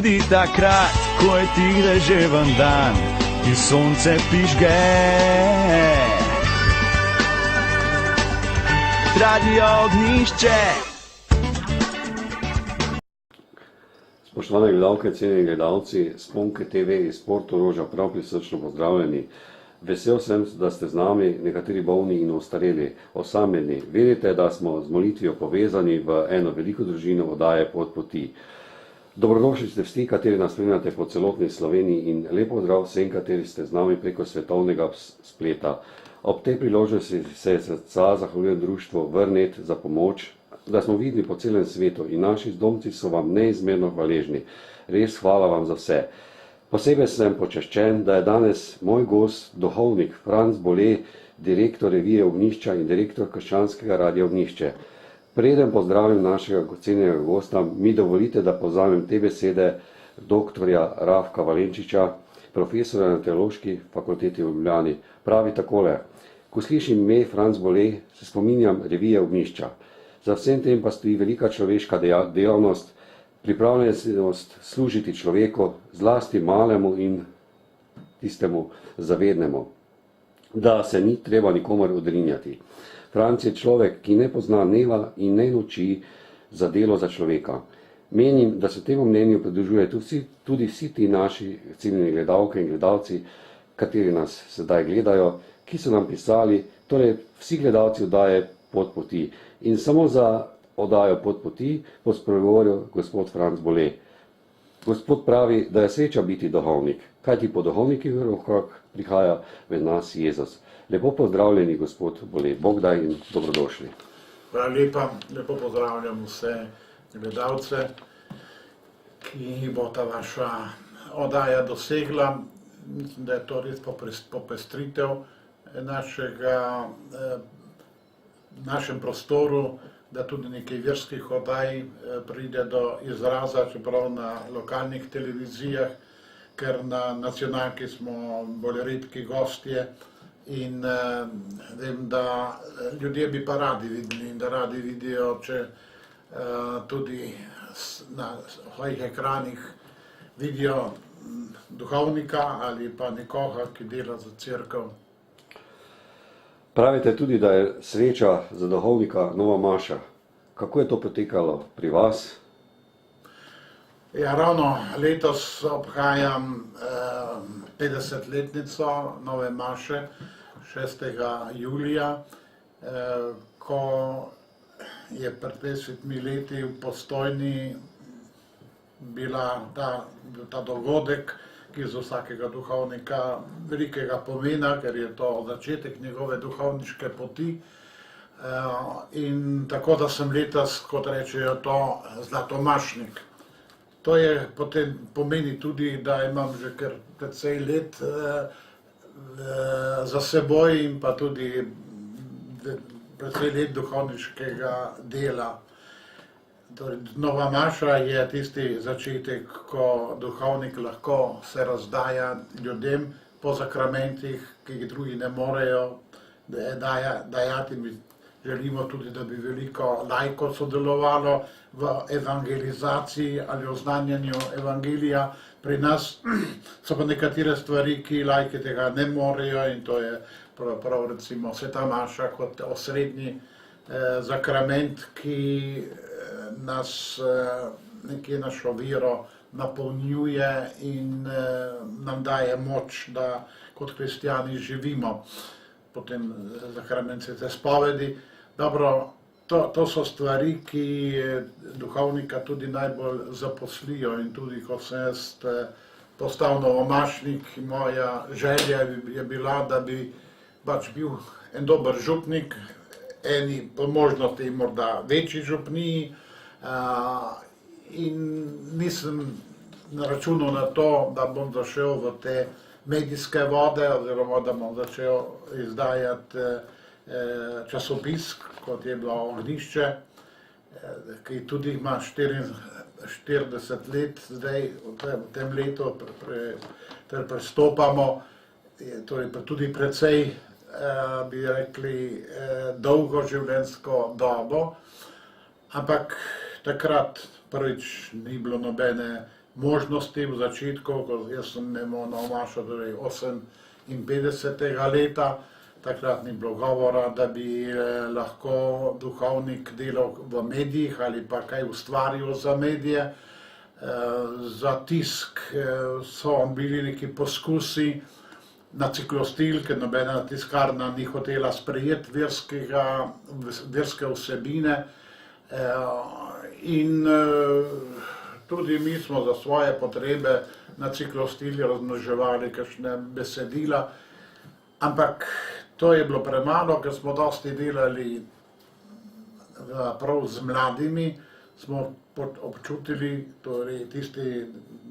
tudi takrat, ko je tih deževen dan in sonce pižge. Radio Ognjišče. Spoštovane gledalke, cenjeni gledalci, Sponke TV iz Portoroža prav prisrčno pozdravljeni. Vesel sem, da ste z nami, nekateri bolni in ostareli, osamljeni. Vedite, da smo z molitvijo povezani v eno veliko družino oddaje Pot poti. Dobrodošli ste vsi, kateri nas spremljate po celotni Sloveniji in lepo pozdrav vsem, kateri ste z nami preko svetovnega spleta. Ob tej priložnosti se srca zahvaljujem društvu Vrnet za pomoč, da smo vidni po celem svetu in naši zdomci so vam neizmerno hvaležni. Res hvala vam za vse. Posebej sem počaščen, da je danes moj gost, duhovnik Franc Bole, direktor revije Ognjišča in direktor krščanskega radia Ognjišče. Preden pozdravim našega cenjenega gosta, mi dovolite, da povzamem te besede doktorja Rafka Valenčiča, profesora na Teološki fakulteti v Ljubljani. Pravi takole: ko slišim ime Franc Bole, se spominjam revije Ognjišča. Za vsem tem pa stoji velika človeška dejavnost, pripravljenost služiti človeku, zlasti malemu in tistemu zavednemu, da se ni treba nikomor odrinjati. Franc je človek, ki ne pozna dneva in ne noči za delo za človeka. Menim, da se temu mnenju pridružujejo tudi vsi ti naši ciljni gledalke in gledalci, kateri nas sedaj gledajo, ki so nam pisali, torej vsi gledalci oddaje Pot poti. In samo za oddajo Pot poti bo spregovoril gospod Franc Bole. Gospod pravi, da je sreča biti duhovnik, kajti po duhovnikih rokah prihaja med nas Jezus. Lepo pozdravljeni, gospod Bole, Bog daj in dobrodošli. Hvala lepa, lepo pozdravljam vse gledalce, ki bo ta vaša oddaja dosegla. Mislim, da je to res popestritev našem prostoru, da tudi nekaj verskih oddaj pride do izraza, čeprav na lokalnih televizijah, ker na nacionalki smo bolj redki gostje in vem, da ljudje bi pa radi videli in da radi vidijo, če tudi na svojih ekranih vidijo duhovnika ali pa nekoga, ki dela za cerkev. Pravite tudi, da je sreča za duhovnika nova maša. Kako je to potekalo pri vas? Ja, ravno letos obhajam 50-letnico nove maše, 6. julija, ko je pred 50 leti v Postojni bila ta dogodek, ki je za vsakega duhovnika velikega pomena, ker je to začetek njegove duhovniške poti. In tako da sem letos, kot rečejo, to zlatomašnik. To je potem pomeni tudi, da imam že kar precej let za seboj in pa tudi precej let duhovniškega dela. Nova maša je tisti začetek, ko duhovnik lahko se razdaja ljudem po zakramentih, ki jih drugi ne morejo dajati. Mi želimo tudi, da bi veliko laikov sodelovalo v evangelizaciji ali oznanjanju evangelija. Pri nas so pa nekatere stvari, ki laiki tega ne morejo, in to je prav recimo sveta maša kot osrednji zakrament, ki nas nekje našo vero napolnjuje in nam daje moč, da kot kristjani živimo. Potem zakrament svete spovedi. Dobro, to so stvari, ki duhovnika tudi najbolj zaposlijo, in tudi ko sem jaz postal novomašnik, moja želja je bila, da bi pač bil en dober župnik, eni po možnosti morda večji župniji, in nisem računal na to, da bom zašel v te medijske vode, oziroma da bom začel izdajati časopis, kot je bilo Ognjišče, ki tudi ima 40 let zdaj, v tem letu prestopamo, torej tudi precej, bi rekli, dolgo življenjsko dobo, ampak takrat prvič ni bilo nobene možnosti v začetku, ko jaz sem imel na mašo, torej 58. leta, takrat ni bilo govora, da bi lahko duhovnik delal v medijih ali pa kaj ustvaril za medije. Za tisk so bili neki poskusi na ciklostil, ker nobena tiskarna ni hotela sprejeti verske vsebine. In tudi mi smo za svoje potrebe na ciklostili razmnoževali kakšne besedila, ampak to je bilo premalo, ker smo dosti delali prav z mladimi, smo občutili, torej tisti,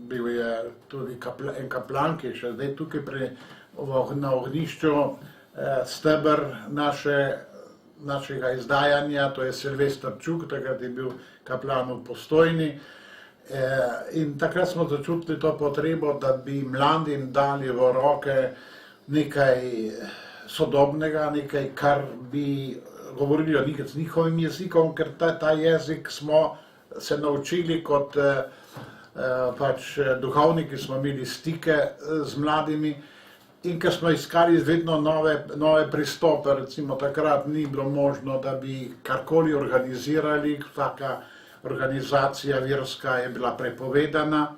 bil je tudi en kaplan, ki je še zdaj tukaj na ognjišču, steber našega izdajanja, to je Silvester Čuk, takrat je bil kaplan v Postojni. In takrat smo začutili to potrebo, da bi mladim dali v roke nekaj sodobnega, nekaj, kar bi govorili z njihovim jezikom, ker ta jezik smo se naučili kot pač duhovniki, smo imeli stike z mladimi in ker smo iskali vedno nove pristope, recimo takrat ni bilo možno, da bi karkoli organizirali, vsaka organizacija verska je bila prepovedana,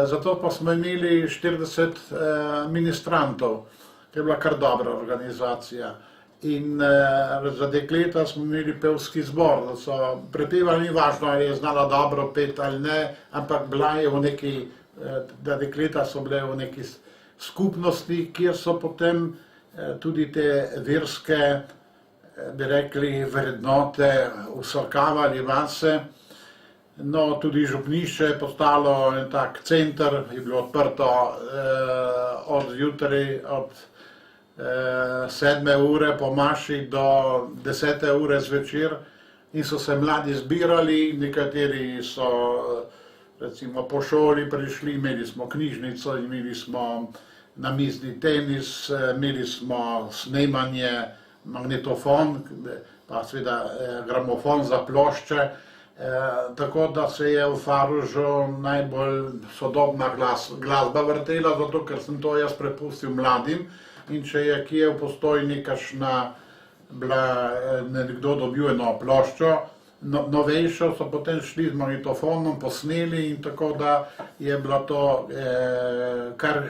zato pa smo imeli 40 ministrantov, to je bila kar dobra organizacija. In za dekleta smo imeli pevski zbor, da so prepevali, ni važno, ali je znala dobro peti ali ne, ampak bila je v neki, da dekleta so bile v neki skupnosti, kjer so potem tudi te verske, bi rekli, vrednote vsrkavali vase. No, tudi župnišče je postalo en tak center, je bilo odprto od zjutraj, od 7. ure po maši do 10. ure zvečer in so se mladi zbirali, nekateri so recimo po šoli prišli, imeli smo knjižnico, imeli smo namizni tenis, imeli smo snemanje, magnetofon, pa seveda gramofon za plošče, tako da se je v Faružu najbolj sodobna glasba vrtela, zato ker sem to jaz prepustil mladim. In če je kje v Postojni kakšna nekdo dobil eno ploščo, novejšo, so potem šli z magnetofonom, posneli in tako da je bilo to kar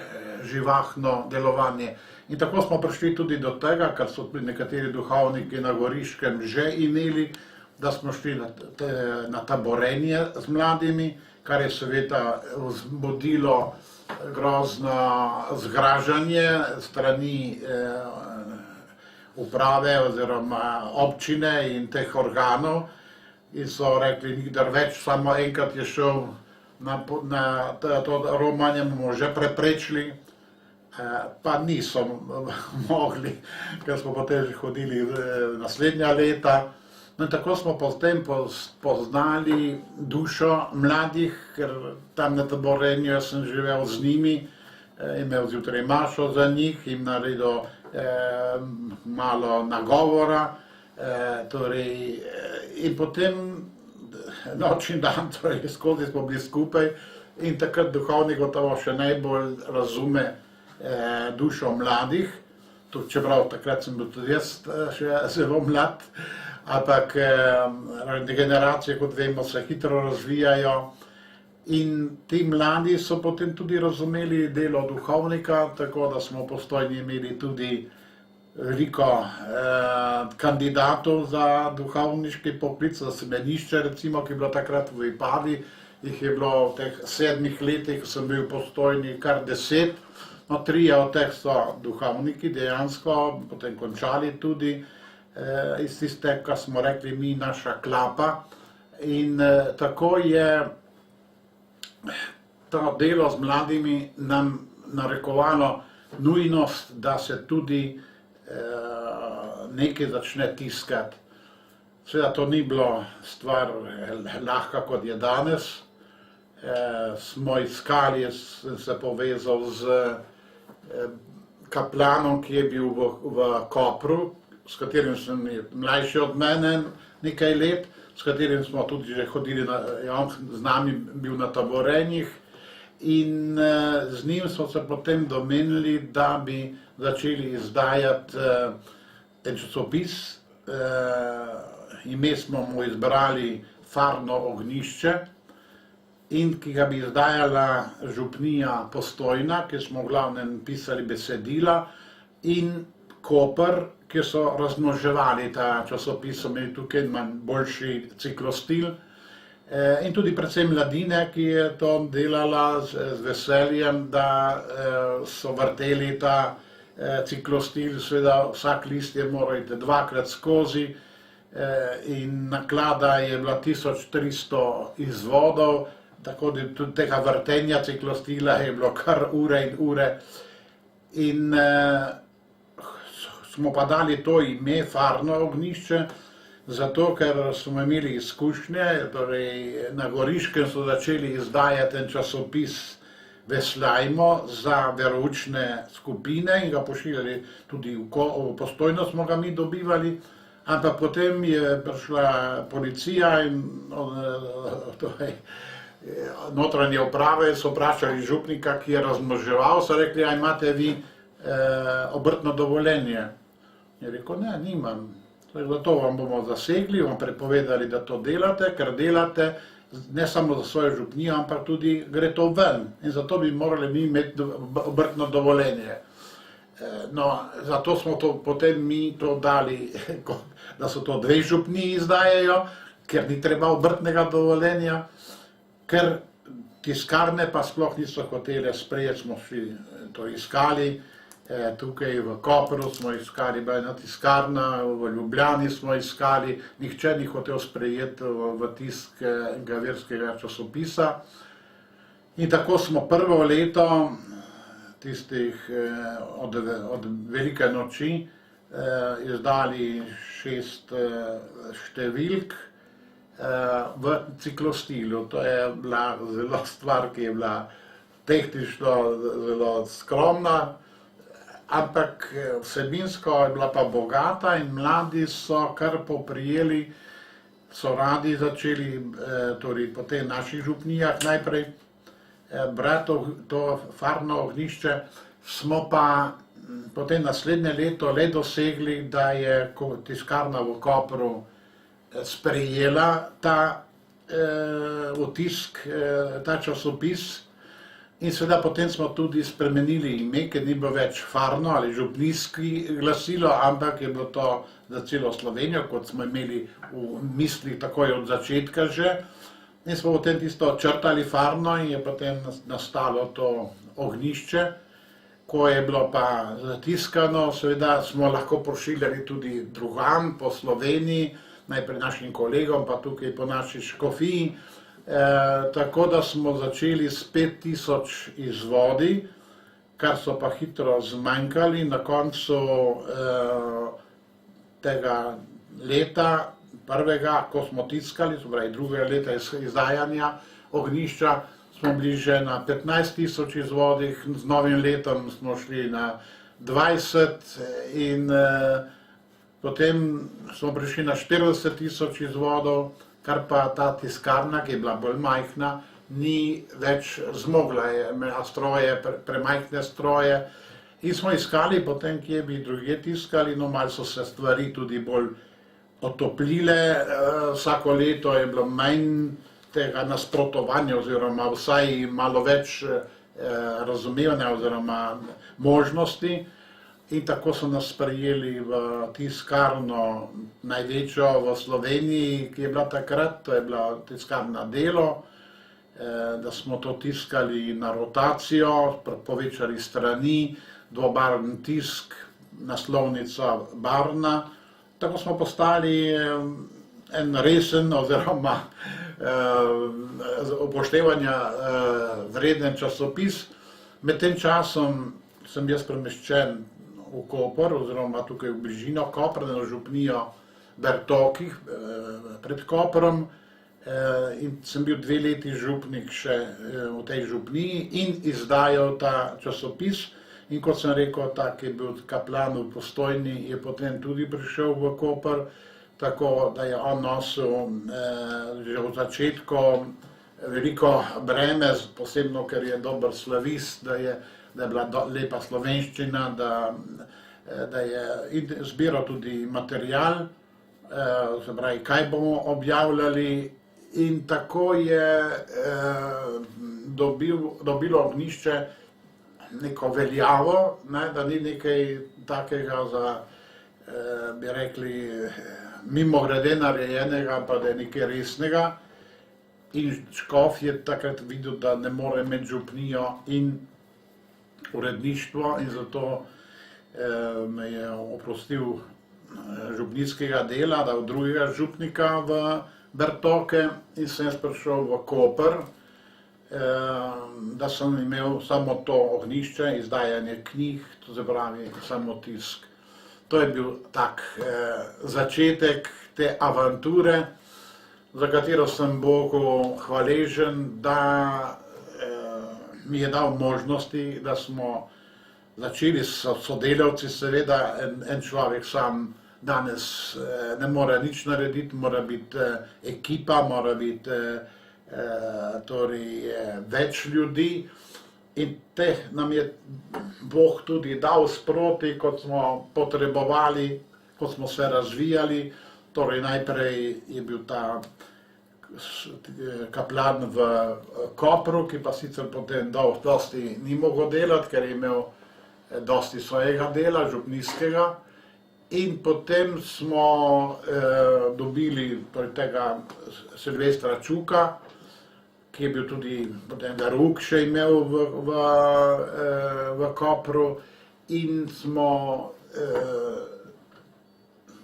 živahno delovanje. In tako smo prišli tudi do tega, kar so tudi nekateri duhovniki na Goriškem že imeli, da smo šli na taborenje z mladimi, kar je seveda vzbudilo grozno zgražanje strani uprave oziroma občine in teh organov in so rekli, nikdar več, samo enkrat je šel na to romanje, bomo že preprečili, pa niso mogli, ker smo potem že hodili naslednja leta. No in tako smo potem poznali dušo mladih, ker tam na taborenju jaz sem živel z njimi, imel zjutraj mašo za njih, jim naredil malo nagovora, torej in potem noč in dan, torej skozi smo bili skupaj in takrat duhovnik gotovo še najbolj razume dušo mladih, čeprav takrat sem bil tudi jaz še zelo mlad, ampak generacije, kot vemo, se hitro razvijajo in ti mladi so potem tudi razumeli delo duhovnika, tako da smo v Postojni imeli tudi veliko kandidatov za duhovniški poklic, za semenišče recimo, ki je bilo takrat v Vipadi, jih je bilo v teh 7 letih, ko sem bil v Postojni, kar 10, no 3 od teh so duhovniki dejansko, potem končali tudi iz tiste, kar smo rekli mi, naša klapa. In tako je to delo z mladimi nam narekovalo nujnost, da se tudi nekaj začne tiskati. Seveda to ni bilo stvar lahka, kot je danes. Smo iskali, sem se povezal z kaplanom, ki je bil v Kopru, s katerim sem mlajši od mene nekaj let, s katerim smo tudi že hodili, z nami bil na taborenjih in z njim smo se potem domenili, da bi začeli izdajati en časopis. Ime smo mu izbrali Farno ognjišče, in ki ga bi izdajala župnija Postojna, kjer smo v glavnem pisali besedila, in Koper, kjer so razmnoževali ta časopis, so imeli tukaj boljši ciklostil. In tudi predvsem Mladine, ki je to delala z veseljem, da so vrteli ta ciklostil, seveda vsak list je moral iti dvakrat skozi in naklada je bila 1300 izvodov, tako da tudi tega vrtenja ciklostila je bilo kar ure in ure. In smo pa dali to ime Farno ognjišče, zato ker smo imeli izkušnje, torej na Goriškem so začeli izdajati en časopis Veslajmo za veroučne skupine in ga pošiljali tudi v Postojno, smo ga mi dobivali, ampak potem je prišla policija in notranje uprave so vprašali župnika, ki je razmnoževal, so rekli, a imate vi obrtno dovoljenje? Je rekel, ne, nimam. Zato vam bomo zasegli, vam prepovedali, da to delate, ker delate ne samo za svojo župnijo, ampak tudi gre to ven. In zato bi morali mi imeti obrtno dovoljenje. No, zato smo to potem mi to dali, da so to dve župniji izdajajo, ker ni treba obrtnega dovoljenja, ker tiskarne pa sploh niso hotele sprejeti, smo šli to iskali. Tukaj v Kopru smo iskali, bila ena tiskarna, v Ljubljani smo iskali, nihče ni hotel sprejeti v tisk enega verskega časopisa. In tako smo prvo leto tistih od Velike noči izdali 6 številk v ciklostilu. To je bila zelo stvar, ki je bila tehnično zelo skromna, ampak vsebinsko je bila pa bogata in mladi so kar poprijeli, so radi začeli, torej po teh naših župnijah najprej brati to Farno ognjišče, smo pa potem naslednje leto le dosegli, da je tiskarna v Kopru sprejela ta otisk, ta časopis. In seveda potem smo tudi spremenili ime, ker ni bilo več Farno ali župnijski glasilo, ampak je bilo to za celo Slovenijo, kot smo imeli v mislih takoj od začetka že. In smo potem tisto črtali Farno in je potem nastalo to ognjišče. Ko je bilo pa zatiskano, seveda smo lahko pošiljali tudi drugam po Sloveniji, najprej našim kolegom, pa tukaj po naši škofiji. Tako da smo začeli s 5000 izvodi, kar so pa hitro zmanjkali. Na koncu tega leta, prvega, ko smo tiskali, se pravi drugega leta izdajanja ognjišča, smo bili že na 15 000 izvodih, z novim letom smo šli na 20 in potem smo prišli na 40 000 izvodov, kar pa ta tiskarna, ki je bila bolj majhna, ni več zmogla, imela stroje, premajhne stroje. In smo iskali potem, kje bi drugje tiskali, no malo so se stvari tudi bolj otoplile, vsako leto je bilo manj tega nasprotovanja oziroma vsaj malo več razumevanja oziroma možnosti. In tako so nas sprejeli v tiskarno največjo v Sloveniji, ki je bila takrat, to je bila tiskarna Delo, da smo to tiskali na rotacijo, povečali strani, dvobarvni tisk, naslovnica barvna. Tako smo postali en resen oziroma upoštevanja vreden časopis. Med tem časom sem jaz premeščen v Koper oziroma tukaj v bližino Kopra, na župnijo Bertokih pred Koprom, in sem bil 2 leti župnik še v tej župniji in izdajal ta časopis. In kot sem rekel, tak je bil kaplan v Postojni, je potem tudi prišel v Koper, tako da je on nosil že v začetku veliko breme, posebno ker je dober slavist, da je bila lepa slovenščina, da je zbiral tudi material, se pravi, kaj bomo objavljali, in tako je dobilo ognjišče neko veljavo, da ni nekaj takega za, bi rekli, mimogrede narejenega, pa da je nekaj resnega. In škof je takrat videl, da ne more imeti župnijo in uredništvo, in zato me je oprostil župnijskega dela, dal drugega župnika v Bertoke, in sem jaz prišel v Koper, da sem imel samo to ognjišče, izdajanje knjig, to se pravi samo tisk. To je bil tak začetek te avanture, za katero sem Bogu hvaležen, da mi je dal možnosti, da smo začeli s sodelavci. Seveda en človek sam danes ne more nič narediti, mora biti ekipa, mora biti torej več ljudi, in teh nam je Bog tudi dal sproti, kot smo potrebovali, kot smo se razvijali. Torej najprej je bil ta kaplan v Kopru, ki pa sicer potem dosti ni mogel delati, ker je imel dosti svojega dela, župnijskega. In potem smo dobili tega Silvestra Čuka, ki je bil tudi potem verouk še imel v Kopru, in smo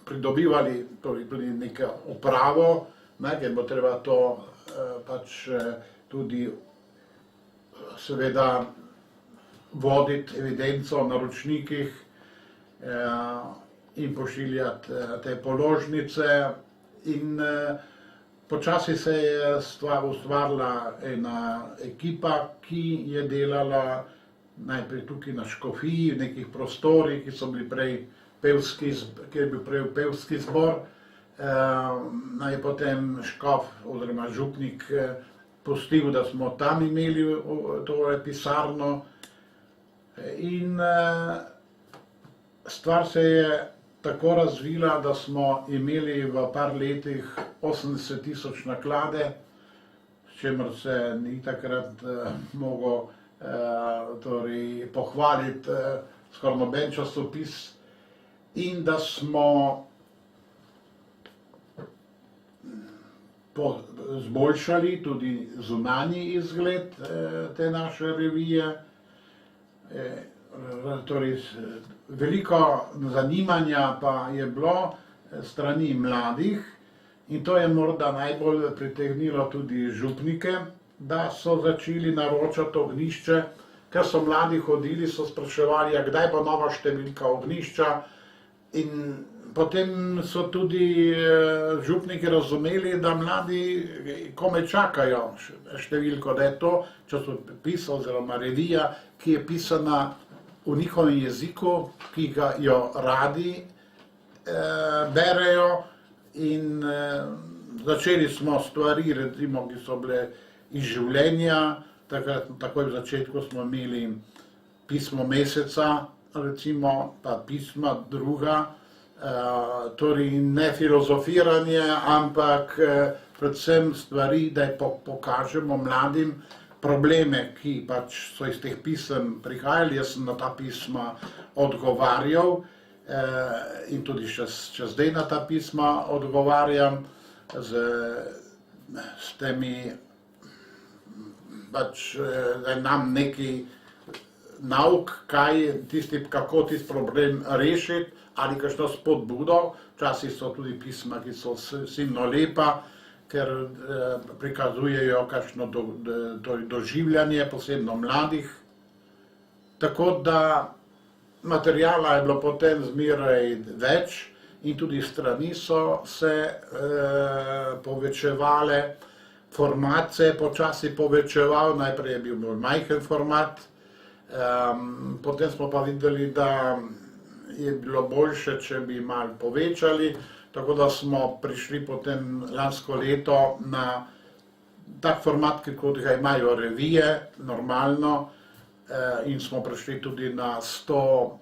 pridobivali tudi neko upravo, ker bo treba to pač tudi seveda voditi evidenco o naročnikih in pošiljati te položnice. In počasi se je ustvarila ena ekipa, ki je delala najprej tukaj na škofiji, v nekih prostorih, ki so bili prej pevski, kjer je bil prej pevski zbor. Je potem škof oziroma župnik pustil, da smo tam imeli to pisarno, in stvar se je tako razvila, da smo imeli v par letih 80.000 naklade, s čimer se ni takrat mogel pohvaliti skoraj noben časopis, in da smo zboljšali tudi zunanji izgled te naše revije. Torej, veliko zanimanja pa je bilo strani mladih, in to je morda najbolj pritegnilo tudi župnike, da so začeli naročati ognjišče, ker so mladi hodili, so spraševali, kdaj bo nova številka ognjišča. In potem so tudi župniki razumeli, da mladi komaj čakajo številko, da je to časopis oziroma revija, ki je pisana v njihovem jeziku, ki ga jo radi berejo. In začeli smo stvari, recimo, ki so bile iz življenja. Takoj v začetku smo imeli pismo meseca, recimo, pa pisma druga. Torej ne filozofiranje, ampak predvsem stvari, da pokažemo mladim probleme, ki pač so iz teh pisem prihajali. Jaz sem na ta pisma odgovarjal in tudi še zdaj na ta pisma odgovarjam s temi, pač nam neki nauk, kako tisti problem rešiti, ali kakšno spodbudo. Včasih so tudi pisma, ki so silno lepa, ker prikazujejo kakšno doživljanje, posebno mladih. Tako da materiala je bilo potem zmeraj več, in tudi strani so se povečevale, format se je počasi povečeval, najprej je bil bolj majhen format, potem smo pa videli, da je bilo boljše, če bi malo povečali tako da smo prišli potem lansko leto na tak format, kot ga imajo revije, normalno, in smo prišli tudi na 118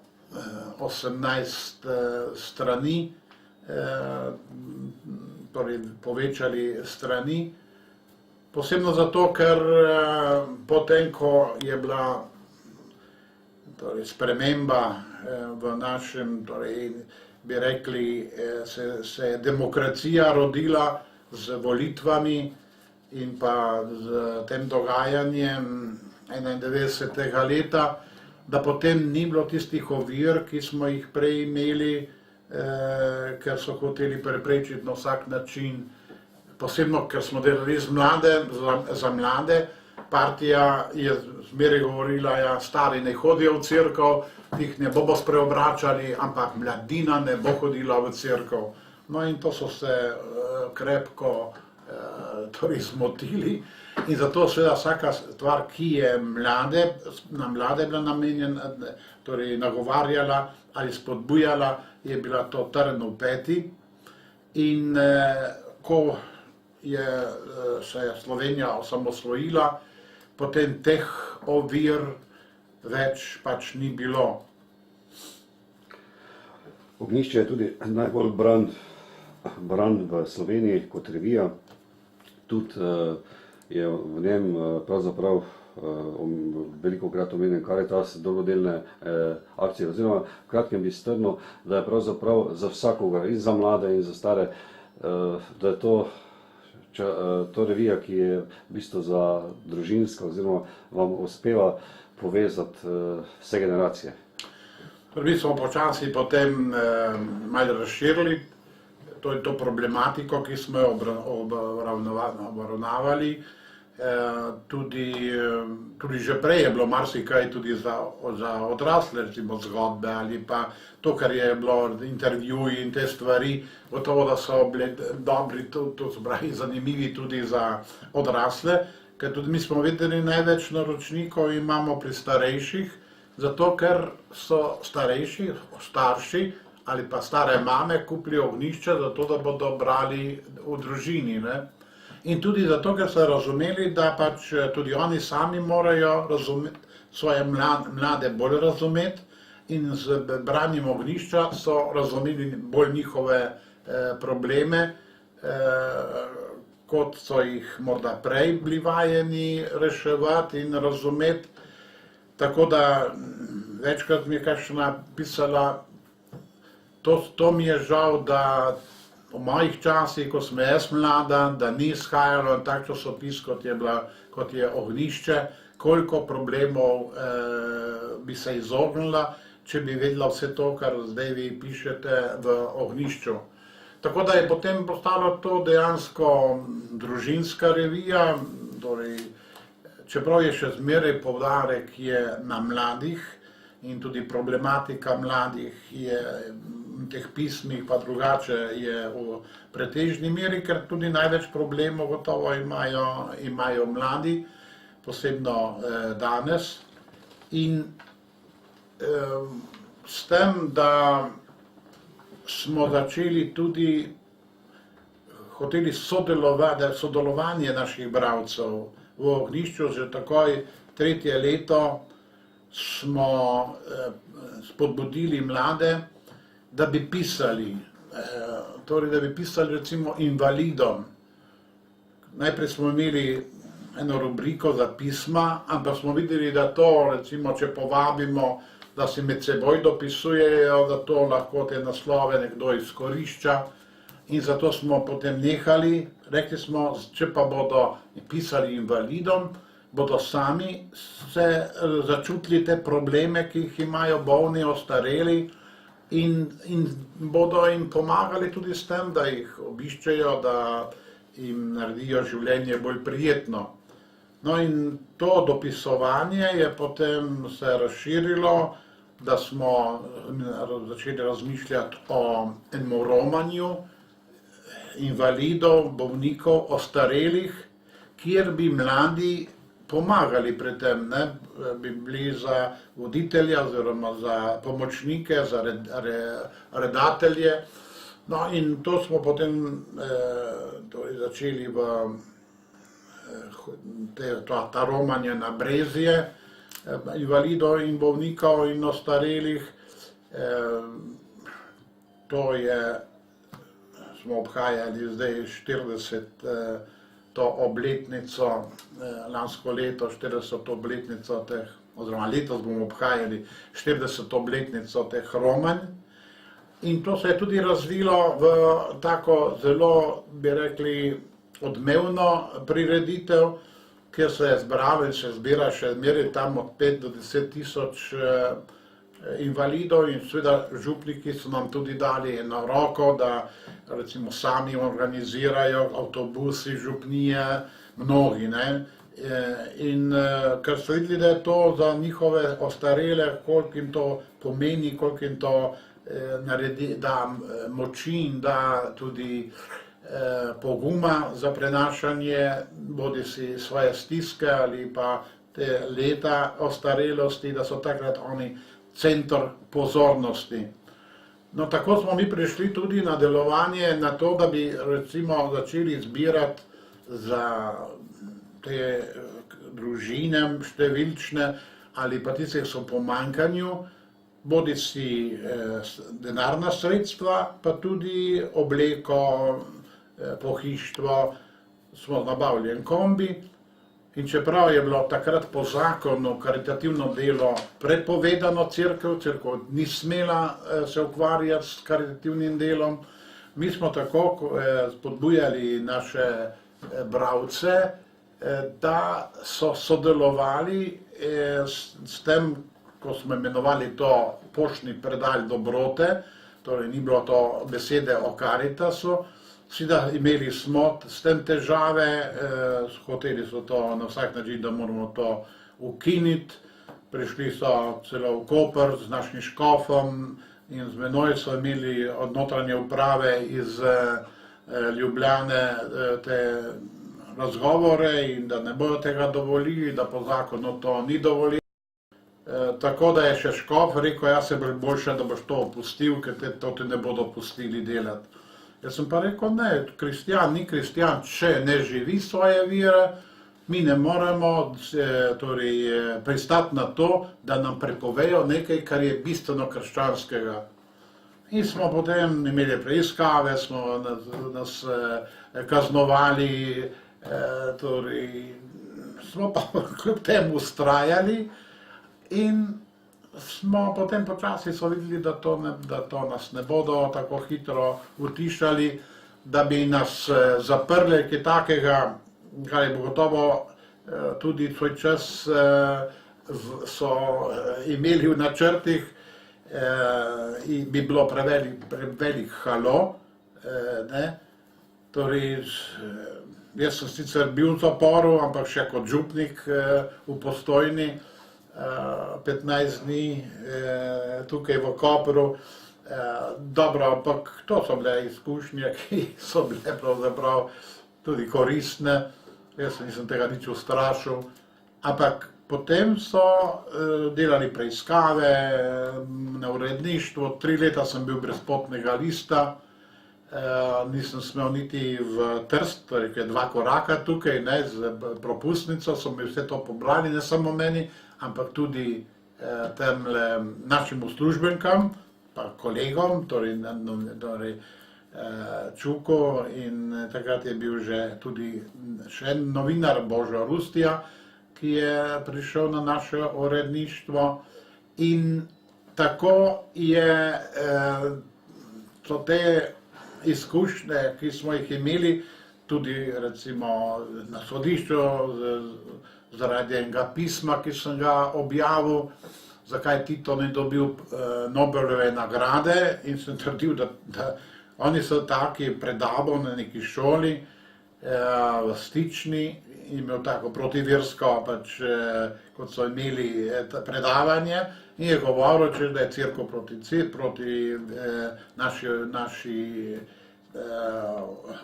strani, torej povečali strani. Posebno zato, ker potem, ko je bila sprememba v našem, bi rekli, se je demokracija rodila z volitvami in pa z tem dogajanjem 91. leta, da potem ni bilo tistih ovir, ki smo jih prej imeli, ker so hoteli preprečiti na vsak način, posebno, ker smo delali za mlade. Partija je zmeraj govorila, ja, stari ne hodijo v cerkev, jih ne bomo spreobračali, ampak mladina ne bo hodila v cerkev. No in to so se krepko zmotili in zato seveda vsaka stvar, ki je na mlade bila namenjena, torej nagovarjala ali spodbujala, je bila to trn v peti. In ko se je Slovenija osamosvojila, potem teh ovir več pač ni bilo. Ognjišče je tudi najbolj bran v Sloveniji kot revija. Tudi je v njem pravzaprav velikokrat omenjen Karitas, dobrodelne akcije, oziroma v kratkem bi strnil, da je pravzaprav za vsakogar, in za mlade in za stare, da je to revija, ki je v bistvu za družinsko, oziroma vam uspeva povezati vse generacije. Mi smo počasi potem malo razširili to problematiko, ki smo jo obravnavali. Tudi že prej je bilo marsikaj tudi za odrasle, recimo zgodbe ali pa to, kar je bilo intervjuji in te stvari, gotovo, da so bili dobri, to so pravi zanimivi tudi za odrasle, ker tudi mi smo videli največ naročnikov imamo pri starejših, zato ker so starši ali pa stare mame kupili ognjišče, zato da bodo brali v družini, ne. In tudi zato, ker so razumeli, da pač tudi oni sami morajo svoje mlade bolj razumeti in z branjem ognjišča so razumeli bolj njihove probleme, kot so jih morda prej bili vajeni reševati in razumeti. Tako da večkrat mi je kakšna pisala, to mi je žal, da v mojih časih, ko sem jaz mlada, da ni izhajalo tak časopis, kot je Ognjišče, koliko problemov bi se izognila, če bi vedela vse to, kar zdaj vi pišete v Ognjišču. Tako da je potem postalo to dejansko družinska revija, torej, čeprav je še zmeraj poudarek je na mladih in tudi problematika mladih je v teh pismih pa drugače je v pretežni meri, ker tudi največ problemov gotovo imajo mladi, posebno danes. In s tem, da smo začeli tudi hoteli sodelovanje naših bralcev v Ognjišču, že takoj tretje leto smo spodbudili mlade, da bi pisali, recimo invalidom. Najprej smo imeli eno rubriko za pisma, ampak smo videli, da to, recimo, če povabimo, da si med seboj dopisujejo, da to lahko te naslove nekdo izkorišča. In zato smo potem nehali, rekli smo, če pa bodo pisali invalidom, bodo sami se začutili te probleme, ki jih imajo bolni, ostareli, in bodo jim pomagali tudi s tem, da jih obiščejo, da jim naredijo življenje bolj prijetno. No in to dopisovanje je potem se razširilo, da smo začeli razmišljati o enem romanju invalidov, bolnikov, ostarelih, kjer bi mladi pomagali pri tem, bi bili za voditelja oziroma za pomočnike, za redatelje, No, in to smo potem torej začeli ta romanje na Brezje, invalidov in bolnikov in ostarelih. To smo obhajali zdaj 40. obletnico, lansko leto 40. obletnico teh, oziroma letos bomo obhajali 40. obletnico teh romanj. In to se je tudi razvilo v tako zelo, bi rekli, odmevno prireditev, kjer se je zbralo in se zbira še zmeraj tam od 5 do 10 tisoč invalidov in seveda župniki so nam tudi dali eno roko, da recimo sami organizirajo avtobusi, župnije, mnogi, ne. In ker so videli, da je to za njihove ostarele, koliko jim to pomeni, koliko jim to naredi, da moči in da tudi poguma za prenašanje bodisi svoje stiske ali pa te leta ostarelosti, da so takrat oni center pozornosti. No, tako smo mi prišli tudi na delovanje, na to, da bi recimo začeli zbirati za te družine številčne ali pa tiste, ki so v pomanjkanju, bodisi denarna sredstva, pa tudi obleko, pohištvo, smo nabavili en kombi. In čeprav je bilo takrat po zakonu karitativno delo prepovedano cerkev ni smela se ukvarjati s karitativnim delom, mi smo tako spodbujali naše bralce, da so sodelovali s tem, ko smo imenovali to poštni predal dobrote, torej ni bilo to besede o Karitasu, seveda imeli smo s tem težave, hoteli so to na vsak način, da moramo to ukiniti, prišli so celo v Koper z našim škofom in z menoj so imeli od notranje uprave iz Ljubljane te razgovore in da ne bodo tega dovolili, da po zakonu to ni dovoljeno. Tako da je še škof rekel, ja se boš boljše, da boš to opustil, ker to ti ne bodo pustili delati. Jaz sem pa rekel, ne, kristjan ni kristjan, če ne živi svoje vere, mi ne moremo pristati na to, da nam prepovejo nekaj, kar je bistveno krščanskega. In smo potem imeli preiskave, smo nas kaznovali, smo pa kljub temu vztrajali in smo potem počasi so videli, da to nas ne bodo tako hitro utišali, da bi nas zaprli kaj takega, kar je gotovo tudi svoj čas so imeli v načrtih, in bi bilo prevelik halo, ne. Torej, jaz sem sicer bil v zaporu, ampak še kot župnik v Postojni, 15 dni tukaj v Kopru. Dobro, ampak to so bile izkušnje, ki so bile pravzaprav tudi koristne. Jaz nisem tega nič ustrašil. Ampak potem so delali preiskave na uredništvu. 3 leta sem bil brez potnega lista. Nisem smel niti v Trst, torej 2 koraka tukaj, ne, z propustnico so mi vse to pobrali, ne samo meni, ampak tudi temle našim uslužbenkam, pa kolegom, torej Čuku in takrat je bil že tudi še en novinar Božo Rustija, ki je prišel na naše uredništvo in tako so te izkušnje, ki smo jih imeli, tudi recimo na sodišču zaradi enega pisma, ki sem ga objavil, zakaj Tito ni dobil Nobelove nagrade in sem trdil, da oni so taki predaval na neki šoli v Stični, imel tako protiversko, pač kot so imeli predavanje in je govoril, da je cerkev proti naši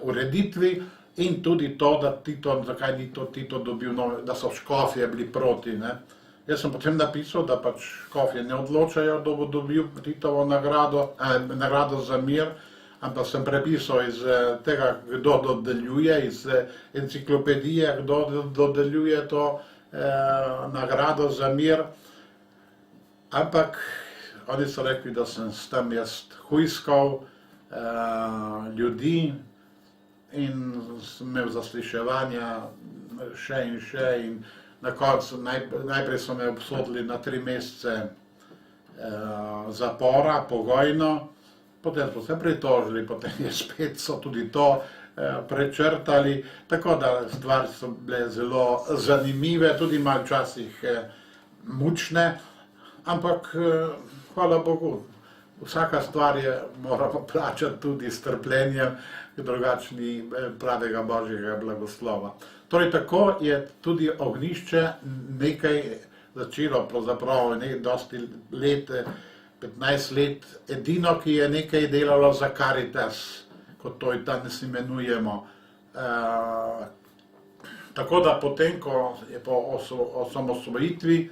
ureditvi in tudi to, da zakaj ni Tito dobil, da so škofje bili proti, ne. Jaz sem potem napisal, da pač škofje ne odločajo, da bo dobil Titovo nagrado za mir, ampak sem prepisal iz tega, kdo dodeljuje, iz enciklopedije, kdo dodeljuje to nagrado za mir. Ampak oni so rekli, da sem s tem jaz hujskal ljudi in sem imel zasliševanja še in na koncu najprej so me obsodili na 3 mesece zapora, pogojno, potem so se pritožili, potem je spet so tudi to prečrtali, tako da stvari so bile zelo zanimive, tudi malo včasih mučne, ampak hvala Bogu, vsaka stvar je moramo plačati tudi s trpljenjem, drugače ni pravega božjega blagoslova. Torej tako je tudi Ognjišče nekaj začelo, pravzaprav dosti let, 15 let, edino, ki je nekaj delalo za Karitas, kot to danes imenujemo. Tako da potem, ko je po osamosvojitvi,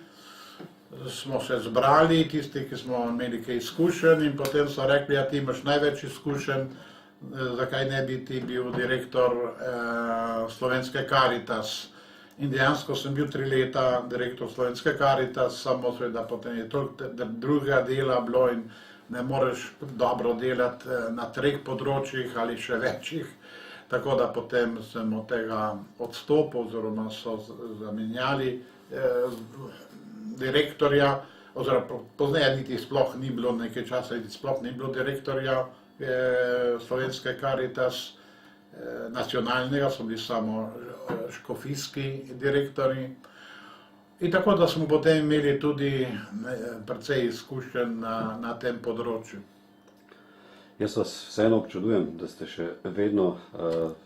smo se zbrali, tisti, ki smo imeli kaj izkušenj, in potem so rekli, ja, ti imaš največ izkušenj, zakaj ne bi ti bil direktor Slovenske Karitas. In dejansko sem bil 3 leta direktor Slovenske Karitas, samo seveda potem je toliko drugega dela bilo in ne moreš dobro delati na 3 področjih ali še večjih. Tako da potem sem od tega odstopil, oziroma so zamenjali direktorja, oziroma pozneje niti sploh ni bilo nekaj časa, niti sploh ni bilo direktorja Slovenske Karitas, nacionalnega, so bili samo škofijski direktorji. In tako da smo potem imeli tudi precej izkušenj na tem področju. Jaz vas vseeno občudujem, da ste še vedno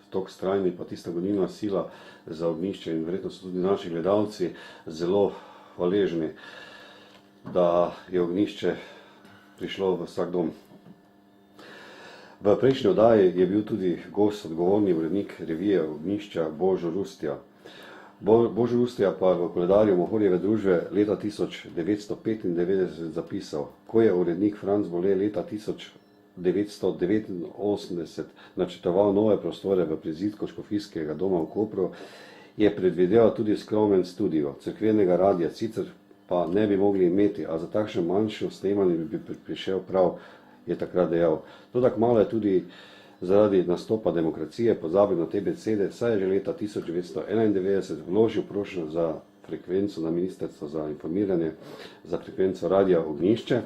toliko vztrajni, pa tista gonilna sila za Ognjišče, in verjetno so tudi naši gledalci zelo hvaležni, da je Ognjišče prišlo v vsak dom. V prejšnji oddaji je bil tudi gost, odgovorni urednik revije Ognjišča Božo Rustja. Božo Rustja pa je v koledarju Mohorjeve družbe leta 1995 zapisal: ko je urednik Franc Bole leta 1989 načrtoval nove prostore v prizidku škofijskega doma v Kopru, je predvideval tudi skromen studio cerkvenega radia, sicer pa ne bi mogli imeti, a za takšno manjšo snemanje bi prišel prav, je takrat dejal. Toda kmalu je tudi zaradi nastopa demokracije pozabil na te besede, saj je že leta 1991 vložil prošnjo za frekvenco na Ministrstvo za informiranje, za frekvenco radia Ognjišče.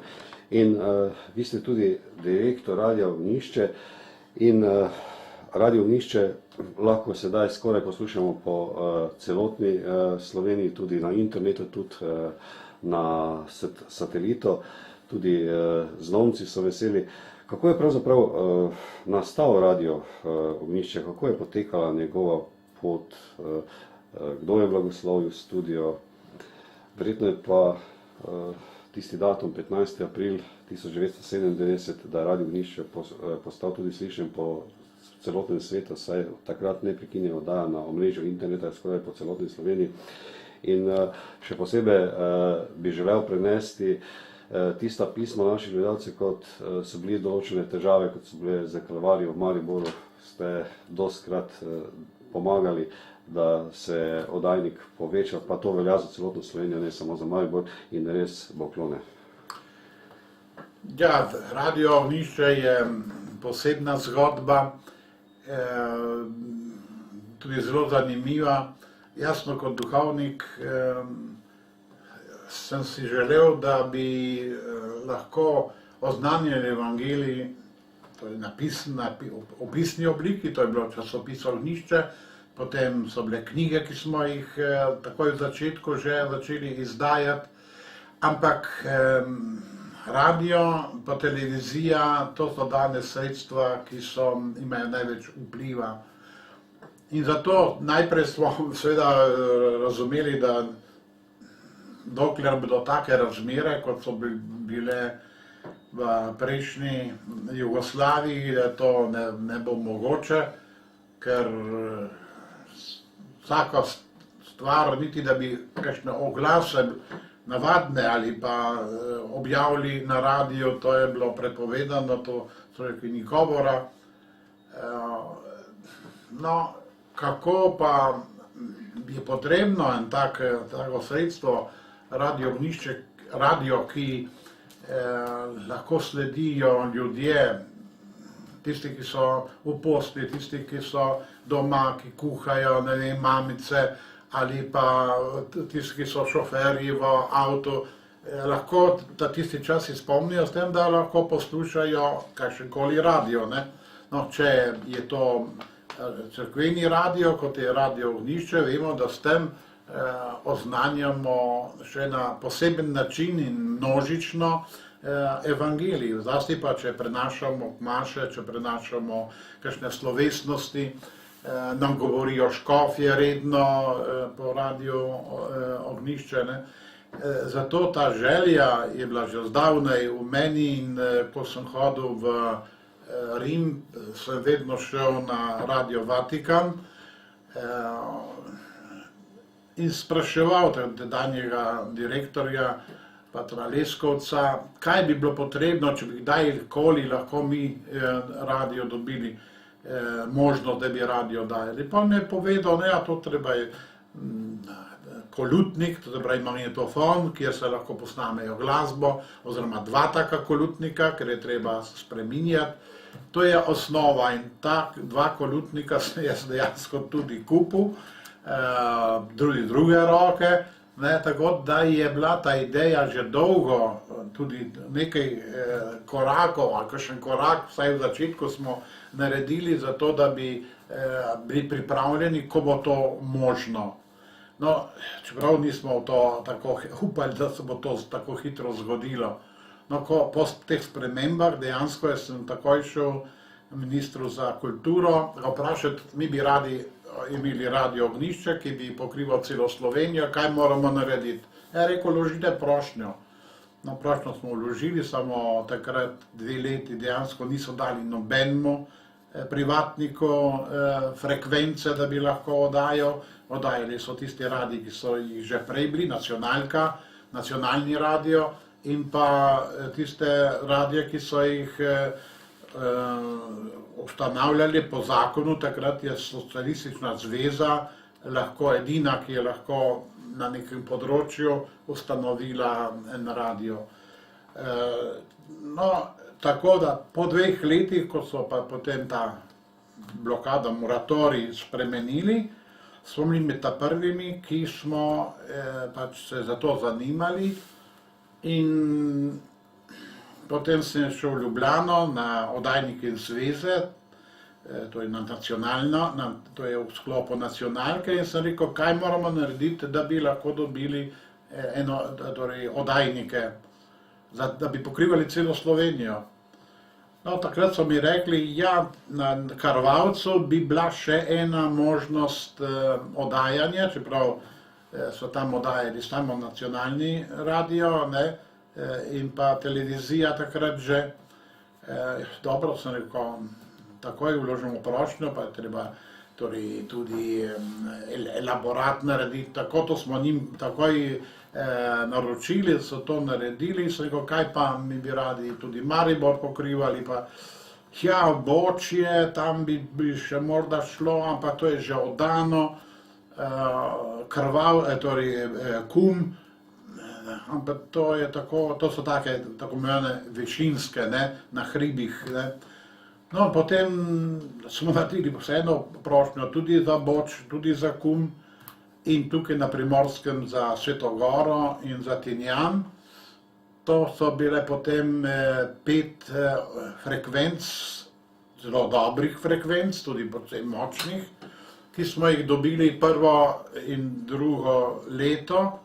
In vi ste tudi direktor radia Ognjišče in radio Ognjišče lahko sedaj skoraj poslušamo po celotni Sloveniji, tudi na internetu, tudi na satelitu, tudi znomci so veseli. Kako je pravzaprav nastal radio Ognjišče, kako je potekala njegova pot, kdo je blagoslovil studio? Verjetno je pa tisti datum 15. april 1997, da je radio Ognjišče postal tudi slišen po celotnem svetu, saj takrat neprekinjeno oddaja na omrežju interneta skoraj po celotni Sloveniji. In še posebej bi želel prenesti tista pisma naših gledalcev, kot so bili določene težave, kot so bile za Kalvarijo v Mariboru, ste dostikrat pomagali, da se oddajnik poveča, pa to velja za celotno Slovenijo, ne samo za Maribor, in res poklone. Ja, radio Ognjišče je posebna zgodba, tudi zelo zanimiva. Jasno, kot duhovnik sem si želel, da bi lahko oznanjali evangelij, torej v pisni obliki, to je bilo časopis Ognjišče, potem so bile knjige, ki smo jih takoj v začetku že začeli izdajati, ampak radio pa televizija, to so danes sredstva, ki imajo največ vpliva. In zato najprej smo seveda razumeli, da dokler bodo take razmere, kot so bile v prejšnji Jugoslaviji, da to ne bo mogoče, ker vsaka stvar, niti da bi kakšne oglase navadne ali pa objavili na radiju, to je bilo prepovedano, to stroški ni govora. No, kako pa je potrebno en tako sredstvo, radio Ognjišče, radio, ki lahko sledijo ljudje, tisti, ki so v posli, tisti, ki so doma, ki kuhajo, ne vem, mamice, ali pa tisti, ki so šoferji v avtu, lahko tisti čas izpomnijo s tem, da lahko poslušajo kakšenkoli radio, ne. No, če je to cerkveni radio, kot je Radio Ognjišče, vemo, da s tem oznanjamo še na poseben način in množično evangelij. Zlasti pa, če prenašamo maše, če prenašamo kakšne slovesnosti, nam govorijo škofje redno po Radio Ognjišče, ne. Zato ta želja je bila že zdavnaj v meni in ko sem hodil v Rim, sem vedno šel na Radio Vatikan in spraševal tedanjega direktorja, patra Leskovca, kaj bi bilo potrebno, če bi kdajkoli lahko mi radio dobili možnost, da bi radio dajali. Pa mi je povedal, ja, to treba je kolutnik, to pravi magnetofon, kjer se lahko posnamejo glasbo, oziroma dva taka kolutnika, ker je treba spreminjati. To je osnova in dva kolutnika sem jaz dejansko tudi kupil, druge roke, ne, tako da je bila ta ideja že dolgo, tudi nekaj korakov, ali kakšen korak, vsaj v začetku smo naredili za to, da bi bili pripravljeni, ko bo to možno. No, čeprav nismo v to tako upali, da se bo to tako hitro zgodilo. No, po teh spremembah dejansko sem takoj šel ministru za kulturo vprašati, mi bi radi imeli Radio Ognjišče, ki bi pokrival celo Slovenijo, kaj moramo narediti. Je rekel, vložite prošnjo. No, prošnjo smo vložili, samo takrat 2 leti dejansko niso dali nobenemu privatniku frekvence, da bi lahko oddajal. Oddajali so tisti radiji, ki so jih že prej bili, nacionalka, nacionalni radio, in pa tiste radije, ki so jih ustanavljali po zakonu. Takrat je Socialistična zveza lahko edina, ki je lahko na nekem področju ustanovila en radio. No, tako da po 2 letih, ko so pa potem ta blokada, moratorij spremenili, smo bili med prvimi, ki smo pač se za to zanimali, in potem sem šel v Ljubljano na oddajnike zveze, to je to je v sklopu nacionalke, in sem rekel, kaj moramo narediti, da bi lahko dobili oddajnike, da bi pokrivali celo Slovenijo. No, takrat so mi rekli, ja, na Karvalcu bi bila še ena možnost oddajanja, čeprav so tam oddajali samo nacionalni radio, ne, in pa televizija takrat že. Dobro, sem rekel, takoj vložimo prošnjo, pa je treba tudi elaborat narediti, tako to smo njim takoj naročili, so to naredili, sem rekel, kaj pa mi bi radi tudi Maribor pokrivali, pa ja, Bočje, tam bi še morda šlo, ampak to je že oddano, Kum, ampak to je tako, to so tako imenovane višinske, ne, na hribih, ne. No, potem smo naredili vseeno prošnjo tudi za Boč, tudi za Kum, in tukaj na Primorskem za Sveto Goro in za Tinjan. To so bile potem 5 frekvenc, zelo dobrih frekvenc, tudi precej močnih, ki smo jih dobili prvo in drugo leto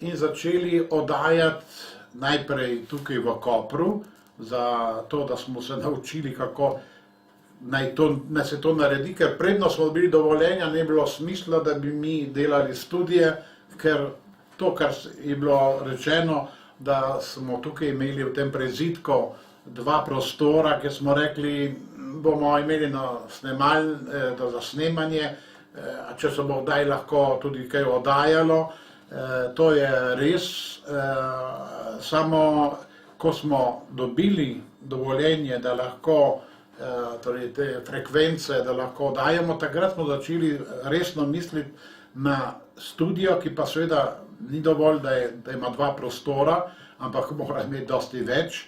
in začeli oddajati najprej tukaj v Kopru, za to, da smo se naučili, kako naj se to naredi, ker predno smo dobili dovoljenja, ne bilo smisla, da bi mi delali studije, ker to, kar je bilo rečeno, da smo tukaj imeli v tem prezidku 2 prostora, kjer smo rekli, bomo imeli za snemanje, če se bo kdaj lahko tudi kaj oddajalo. To je res, samo ko smo dobili dovoljenje, da lahko torej te frekvence, da lahko dajemo, takrat smo začeli resno misliti na studio, ki pa seveda ni dovolj, da ima 2 prostora, ampak mora imeti dosti več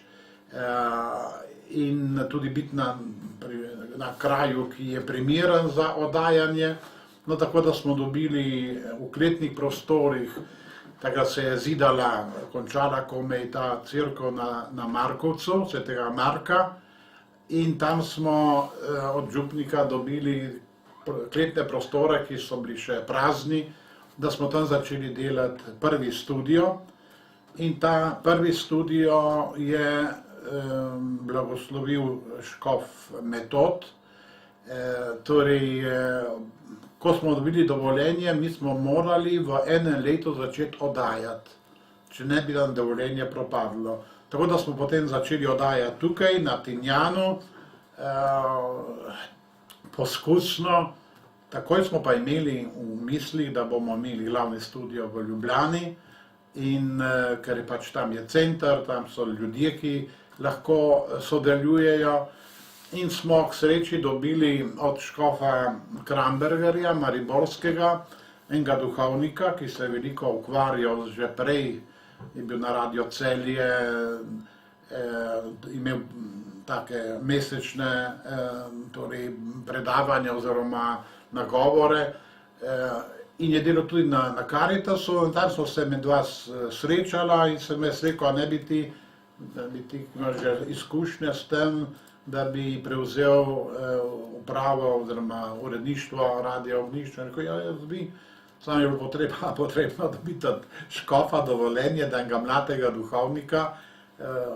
in tudi biti na kraju, ki je primeren za oddajanje. No, tako da smo dobili v kletnih prostorih, takrat se je zidala, končala komaj ta cerkev na Markovcu, svetega Marka, in tam smo od župnika dobili kletne prostore, ki so bili še prazni, da smo tam začeli delati prvi studio. In ta prvi studio je blagoslovil škof Metod. Torej, ko smo dobili dovoljenje, mi smo morali v enem letu začeti oddajati, če ne bi nam dovoljenje propadlo. Tako da smo potem začeli oddajati tukaj, na Tinjanu, poskusno. Takoj smo pa imeli v mislih, da bomo imeli glavni studio v Ljubljani, in ker je pač tam je center, tam so ljudje, ki lahko sodelujejo. In smo k sreči dobili od škofa Krambergerja, mariborskega, enega duhovnika, ki se je veliko ukvarjal že prej, je bil na Radio Celje, imel take mesečne torej predavanja oziroma nagovore in je delal tudi na Caritasu, in tam smo se med vas srečala in sem jaz rekel, a ne bi ti, imaš že izkušnje s tem, da bi prevzel upravo oziroma uredništvo Radia Ognjišče. Rekel, ja, jaz bi, samo je bilo potrebno dobiti od škofa dovoljenje, da enega mladega duhovnika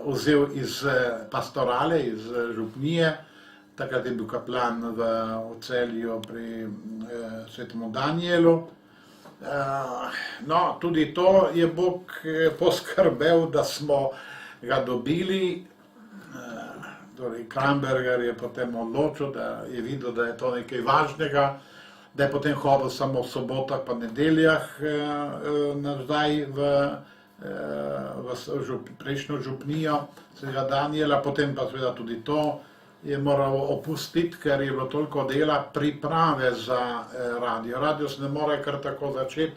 vzel iz pastorale, iz župnije. Takrat je bil kaplan v Celju pri svetemu Danijelu. No, tudi to je Bog poskrbel, da smo ga dobili. Torej, Kramberger je potem odločil, da je videl, da je to nekaj važnega, da je potem hodil samo v sobotah pa nedeljah nazaj v prejšnjo župnijo svetega Danijela, potem pa seveda tudi to je moral opustiti, ker je bilo toliko dela priprave za radio. Radio se ne more kar tako začeti,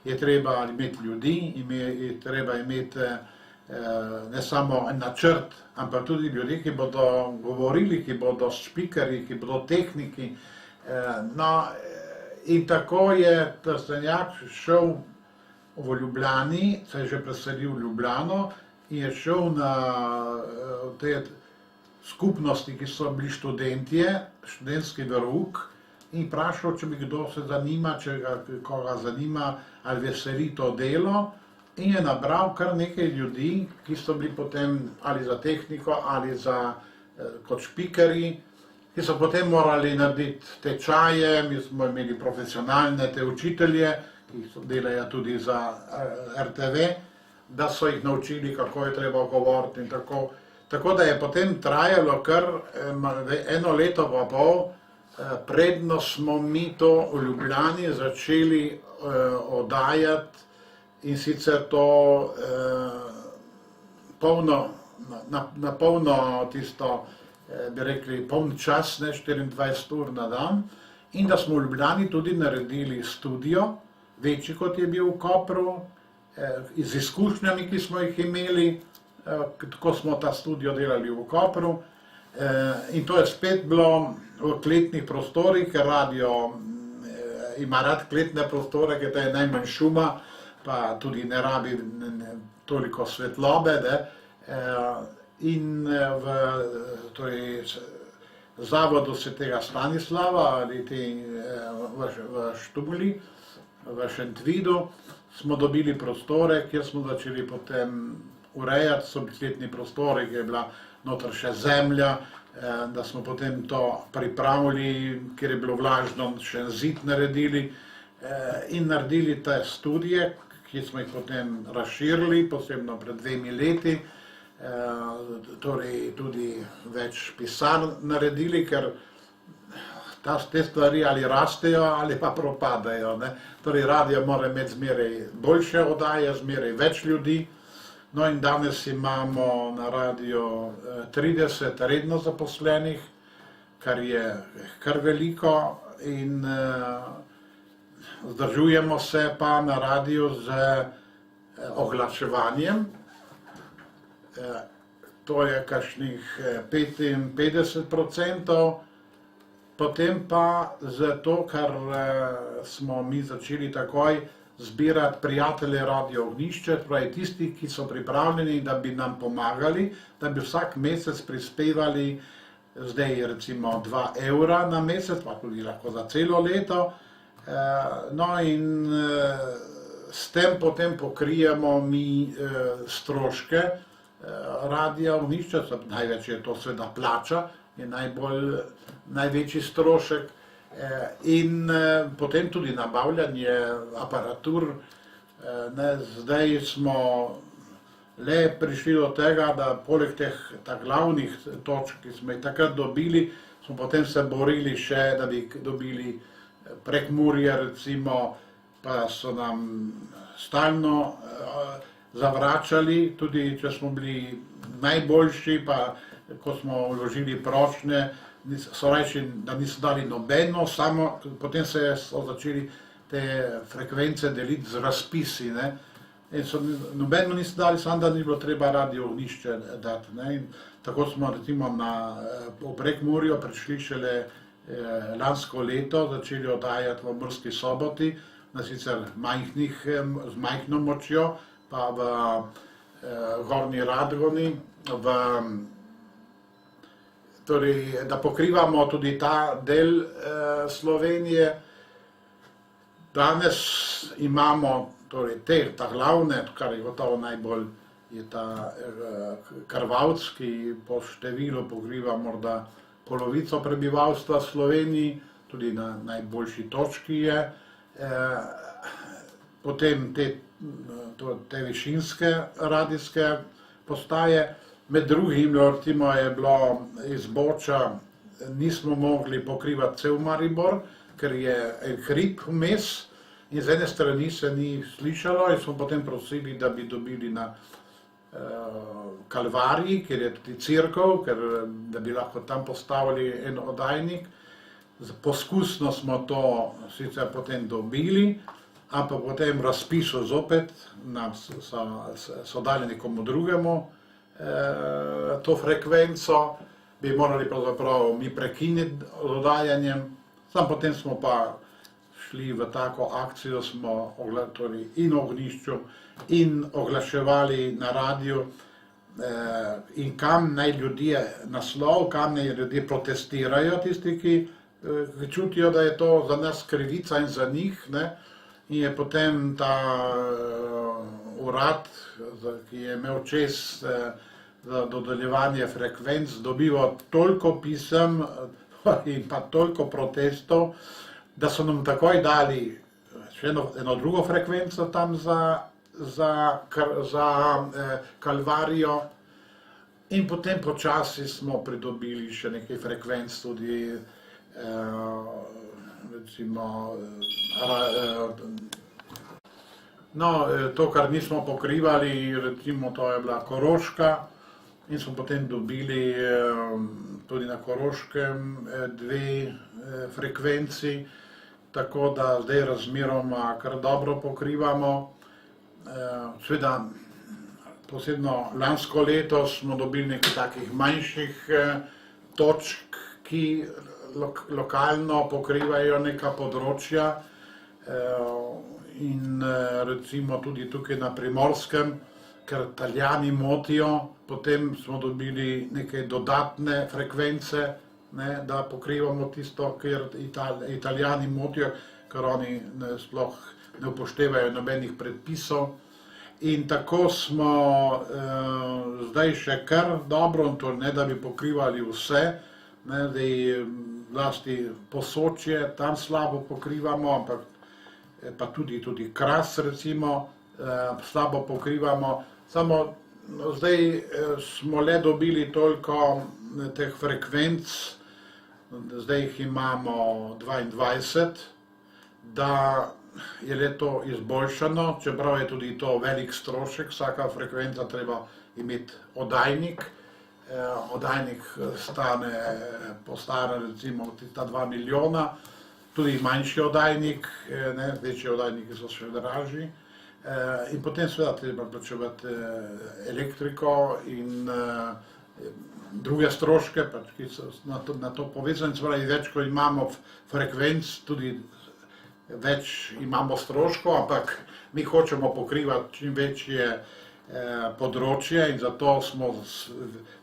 je treba imeti ljudi, je treba imeti ne samo en načrt, ampak tudi ljudi, ki bodo govorili, ki bodo špikerji, ki bodo tehniki. No, in tako je Trstenjak šel v Ljubljani, se je že preselil v Ljubljano in je šel na te skupnosti, ki so bili študentje, študentski verouk, in vprašal, če bi kdo se zanima, če koga zanima ali veseli to delo. In je nabral kar nekaj ljudi, ki so bili potem ali za tehniko ali kot špikerji, ki so potem morali narediti tečaje. Mi smo imeli profesionalne te učitelje, ki delajo tudi za RTV, da so jih naučili, kako je treba govoriti in tako. Tako da je potem trajalo kar 1 leto pa pol, predno smo mi to v Ljubljani začeli oddajati. In sicer to na polno tisto, bi rekli, poln čas, 24 ur na dan. In da smo v Ljubljani tudi naredili studio, večji kot je bil v Kopru, z izkušnjami, ki smo jih imeli, ko smo ta studio delali v Kopru. In to je spet bilo v kletnih prostorih, ker radio ima rad kletne prostore, ker to je najmanj šuma, pa tudi ne rabi toliko svetlobe. In v zavodu svetega Stanislava ali v Štubli, v Šentvidu, smo dobili prostore, kjer smo začeli potem urejati. So bili kletni prostori, kjer je bila noter še zemlja, da smo potem to pripravili, kjer je bilo vlažno, še zid naredili in naredili te studije, ki smo jih potem razširili, posebno pred 2 leti. Torej tudi več pisarn naredili, ker te stvari ali rastejo ali pa propadajo. Torej radio mora imeti zmeraj boljše oddaje, zmeraj več ljudi. No in danes imamo na radiju 30 redno zaposlenih, kar je kar veliko in vzdržujemo se pa na radiju z oglaševanjem. To je kakšnih 55%, potem pa zato, ker smo mi začeli takoj zbirati prijatelje Radio Ognjišče, torej tisti, ki so pripravljeni, da bi nam pomagali, da bi vsak mesec prispevali, zdaj recimo 2 evra na mesec, pa tudi lahko za celo leto. No in s tem potem pokrijemo mi stroške Radia Ognjišče, največ je to seveda plača, je največji strošek. In potem tudi nabavljanje aparatur. Zdaj smo le prišli do tega, da poleg teh glavnih točk, ki smo jih takrat dobili, smo potem se borili še, da bi dobili Prekmurje recimo, pa so nam stalno zavračali, tudi če smo bili najboljši, pa ko smo vložili prošnje, so rekli, da niso dali nobeno, samo potem so začeli te frekvence deliti z razpisi, ne. In nobeno niso dali, samo da ni bilo treba Radio Ognjišče dati, ne. In tako smo recimo v Prekmurju prišli šele lansko leto, začeli oddajati v Murski Soboti, na sicer z majhno močjo, pa v Gornji Radgoni, torej, da pokrivamo tudi ta del Slovenije. Danes imamo torej ta glavne, kar je gotovo najbolj, je ta Krvavec, ki po številu pokriva morda polovico prebivalstva v Sloveniji, tudi na najboljši točki je. Potem te višinske radijske postaje. Med drugim recimo je bilo iz Boča, nismo mogli pokrivati cel Maribor, ker je en hrib vmes in z ene strani se ni slišalo in smo potem prosili, da bi dobili na Kalvariji, kjer je tudi cerkev, da bi lahko tam postavili en oddajnik. Poskusno smo to sicer potem dobili, ampak potem v razpisu zopet so dali nekomu drugemu to frekvenco, bi morali pravzaprav mi prekiniti z oddajanjem, samo potem smo pa šli v tako akcijo, smo in v Ognjišču in oglaševali na radiju in kam naj ljudje naslov, kam naj ljudje protestirajo, tisti, ki čutijo, da je to za nas krivica in za njih, ne. In je potem ta urad, ki je imel čez za dodeljevanje frekvenc, dobival toliko pisem in pa toliko protestov, da so nam takoj dali še eno drugo frekvenco tam za Kalvarijo in potem počasi smo pridobili še nekaj frekvenc tudi recimo to, kar nismo pokrivali, recimo to je bila Koroška in smo potem dobili tudi na Koroškem 2 frekvenci, tako da zdaj razmeroma kar dobro pokrivamo. Seveda, posebno lansko leto smo dobili nekaj takih manjših točk, ki lokalno pokrivajo neka področja in recimo tudi tukaj na Primorskem, ker Italijani motijo, potem smo dobili neke dodatne frekvence, da pokrivamo tisto, kjer Italijani motijo, ker oni sploh ne upoštevajo nobenih predpisov. In tako smo zdaj še kar dobro, ne da bi pokrivali vse, zlasti Posočje, tam slabo pokrivamo, ampak pa tudi Kras recimo slabo pokrivamo. Samo zdaj smo le dobili toliko teh frekvenc, zdaj jih imamo 22, da je le to izboljšano, čeprav je tudi to velik strošek, vsaka frekvenca treba imeti oddajnik. Oddajnik stane po starem recimo tista 2 milijona, tudi manjši oddajnik, večji oddajniki so še dražji. In potem seveda treba plačevati elektriko in druge stroške, ki so na to povezani. Se pravi, več ko imamo frekvenc, tudi več imamo stroškov, ampak mi hočemo pokrivati čim večje področje in zato smo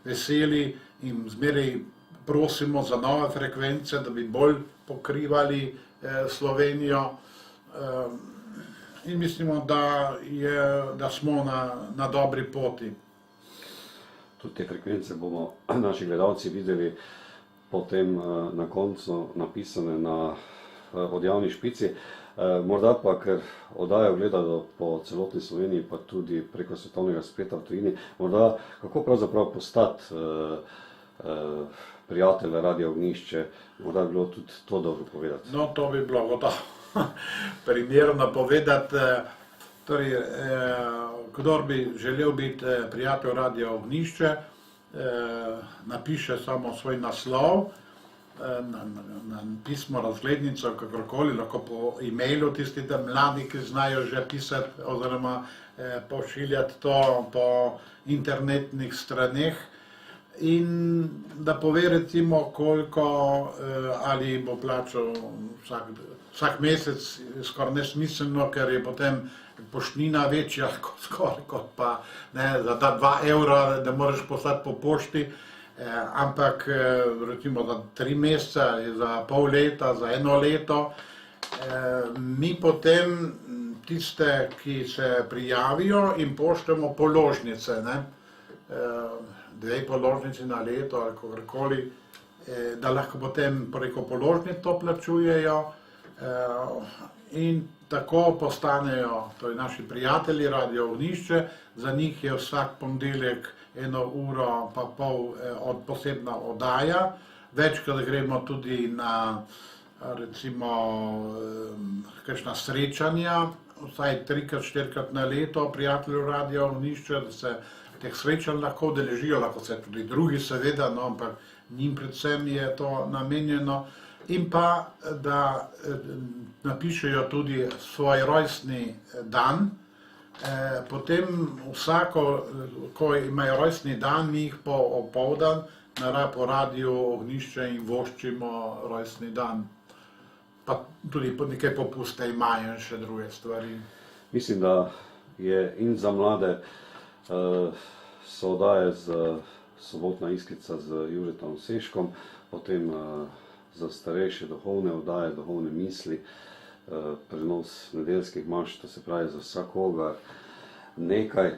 veseli in zmeraj prosimo za nove frekvence, da bi bolj pokrivali Slovenijo. In mislimo, da smo na dobri poti. Tudi te frekvence bomo naši gledalci videli potem na koncu napisane na odjavni špici. Morda pa, ker oddajo gledajo po celotni Sloveniji, pa tudi preko svetovnega spleta v tujini, morda kako pravzaprav postati prijatelj Radio Ognjišče, morda bi bilo tudi to dobro povedati. No, to bi bilo gotovo primerno povedati. Torej, kdor bi želel biti prijatelj Radio Ognjišče, napiše samo svoj naslov, na pismo, razglednico, kakorkoli, lahko po e-mailu, tisti mladi, ki znajo že pisati oziroma pošiljati to po internetnih straneh. In da pove recimo koliko ali bo plačal vsak mesec, skoraj nesmiselno, ker je potem poštnina večja kot pa za ta 2 evra, da moraš poslati po pošti, ampak recimo za 3 meseca, za pol leta, za 1 leto. Mi potem tiste, ki se prijavijo, in pošljemo položnice, 2 položnici na leto ali kakorkoli, da lahko potem preko položnic to plačujejo in tako postanejo naši prijatelji Radio Ognjišče. Za njih je vsak ponedeljek 1 uro pa pol posebna oddaja. Večkrat gremo tudi na recimo kakšna srečanja, vsaj 3-4 na leto prijateljev Radio Ognjišče, da se teh srečanj lahko udeležijo, lahko se tudi drugi seveda, ampak njim predvsem je to namenjeno. In pa, da napišejo tudi svoj rojstni dan. Potem vsako, ko imajo rojstni dan, mi jih opoldan po Radiu Ognjišče in voščimo rojstni dan. Pa tudi nekaj popuste imajo in še druge stvari. Mislim, da je in za mlade so oddaje Sobotna iskrica z Juretom Seškom, potem za starejše duhovne oddaje, duhovne misli, prenos nedeljskih maš, to se pravi za vsakogar nekaj.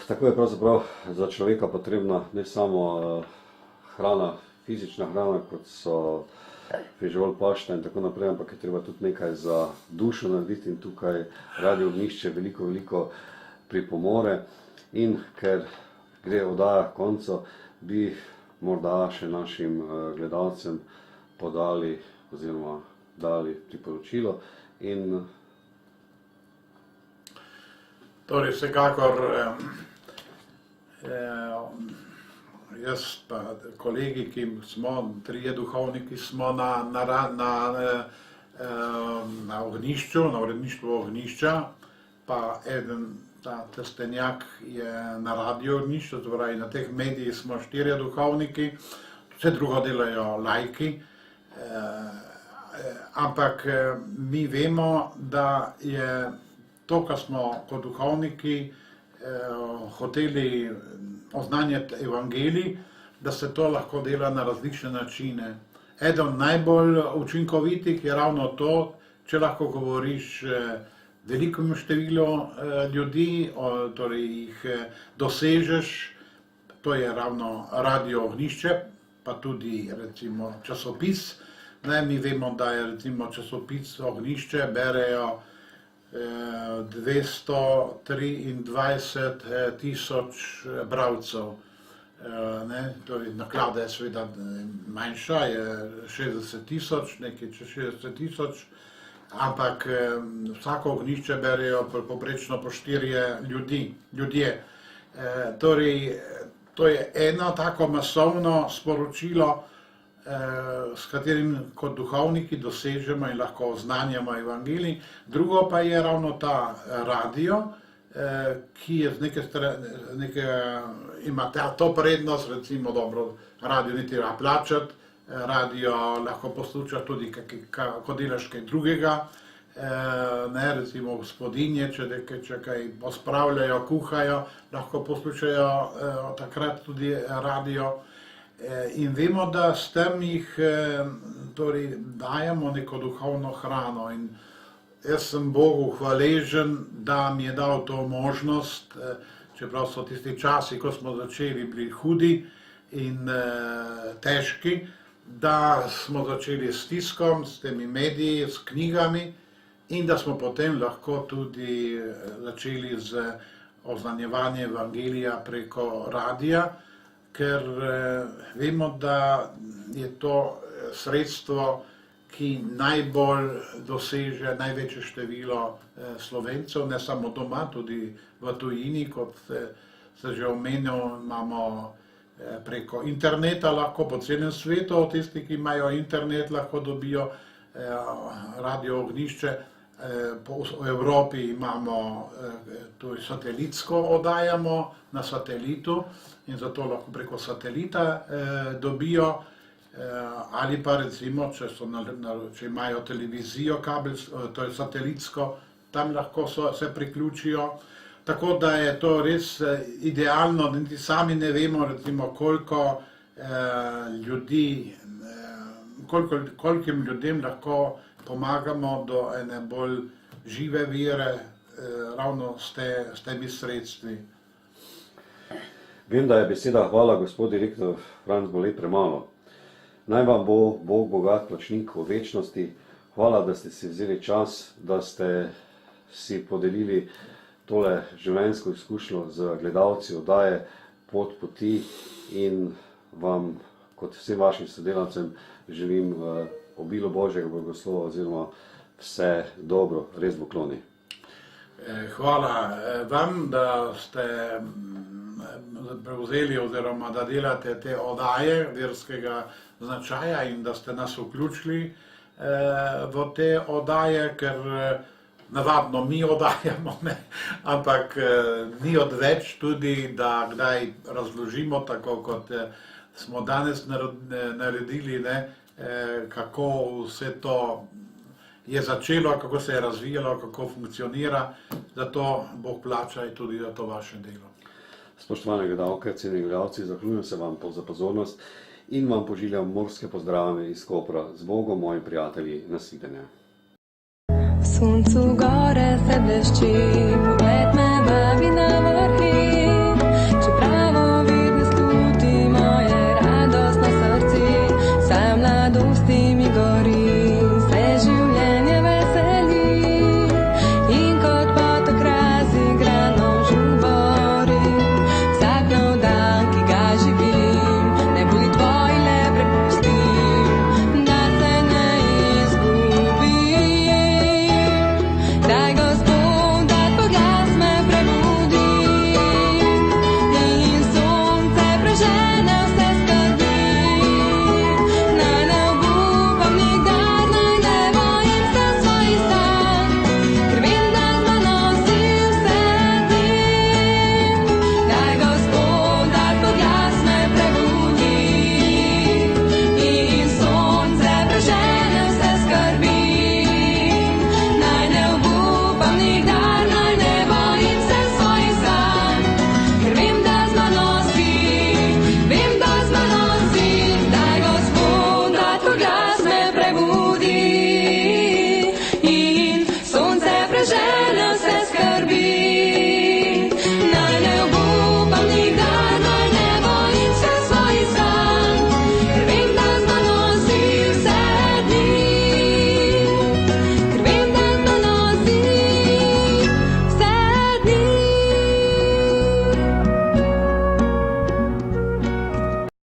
Tako je pravzaprav za človeka potrebna ne samo hrana, fizična hrana, kot so fižol, pašta in tako naprej, ampak je treba tudi nekaj za dušo narediti in tukaj Radio Ognjišče veliko pripomore. In ker gre oddaja k koncu, bi morda še našim gledalcem podali oziroma dali priporočilo. Torej, vsekakor jaz pa kolegi, ki smo, 3 duhovniki smo na Ognjišču, na uredništvu Ognjišča, pa eden, ta Trstenjak, je na Radio Ognjišču, torej na teh medijih smo 4 duhovniki, vse drugo delajo laiki, ampak mi vemo, da je to, kar smo kot duhovniki hoteli oznanjati evangelij, da se to lahko dela na različne načine. Eden najbolj učinkovitih je ravno to, če lahko govoriš velikemu številu ljudi, torej jih dosežeš, to je ravno Radio Ognjišče, pa tudi recimo časopis. Mi vemo, da je recimo časopis Ognjišče berejo 223.000 bralcev. Torej, naklada je seveda manjša, je 60.000, nekaj čez 60.000, ampak vsako ognjišče berejo poprečno po 4 ljudje. Torej, to je eno tako masovno sporočilo, s katerim kot duhovniki dosežemo in lahko oznanjamo evangelij. Drugo pa je ravno ta radio, ki je ima to prednost, recimo dobro, radio ni treba plačati, radio lahko poslušaš tudi, ko delaš kaj drugega, recimo gospodinje, če kaj pospravljajo, kuhajo, lahko poslušajo takrat tudi radio. In vemo, da s tem jih torej dajemo neko duhovno hrano. In jaz sem Bogu hvaležen, da mi je dal to možnost, čeprav so tisti časi, ko smo začeli, bili hudi in težki, da smo začeli s tiskom, s temi mediji, s knjigami in da smo potem lahko tudi začeli z oznanjevanjem evangelija preko radia, ker vemo, da je to sredstvo, ki najbolj doseže največje število Slovencev, ne samo doma, tudi v tujini, kot se že omenil, imamo preko interneta lahko po celem svetu, tisti, ki imajo internet, lahko dobijo radio ognjišče. V Evropi imamo tudi satelitsko oddajamo na satelitu in zato lahko preko satelita dobijo, ali pa recimo, če imajo televizijo to je satelitsko, tam lahko se priključijo. Tako da je to res idealno, da niti sami ne vemo, recimo, koliko ljudi, kolikim ljudem lahko pomagamo do ene bolj žive vere, ravno s temi sredstvi. Vem, da je beseda hvala, gospod direktor Franc Bole, premalo. Naj vam bo Bog bogat plačnik v večnosti. Hvala, da ste si vzeli čas, da ste si podelili tole življenjsko izkušnjo z gledalci oddaje Pot poti in vam, kot vsem vašim sodelavcem, želim obilo Božjega blagoslova oziroma vse dobro, res pokloni. Hvala vam, da ste prevzeli oziroma da delate te oddaje verskega značaja in da ste nas vključili v te oddaje, ker navadno mi oddajamo, ampak ni odveč tudi, da kdaj razložimo, tako kot smo danes naredili, kako vse to je začelo, kako se je razvijalo, kako funkcionira, zato Bog plača tudi za to vaše delo. Spoštovane gledalke, cenjeni gledalci, zahvaljujem se vam za pozornost in vam pošiljam morske pozdrave iz Kopra. Z Bogom, moji prijatelji, nasvidenje. Soncu gore se blešči, pogled na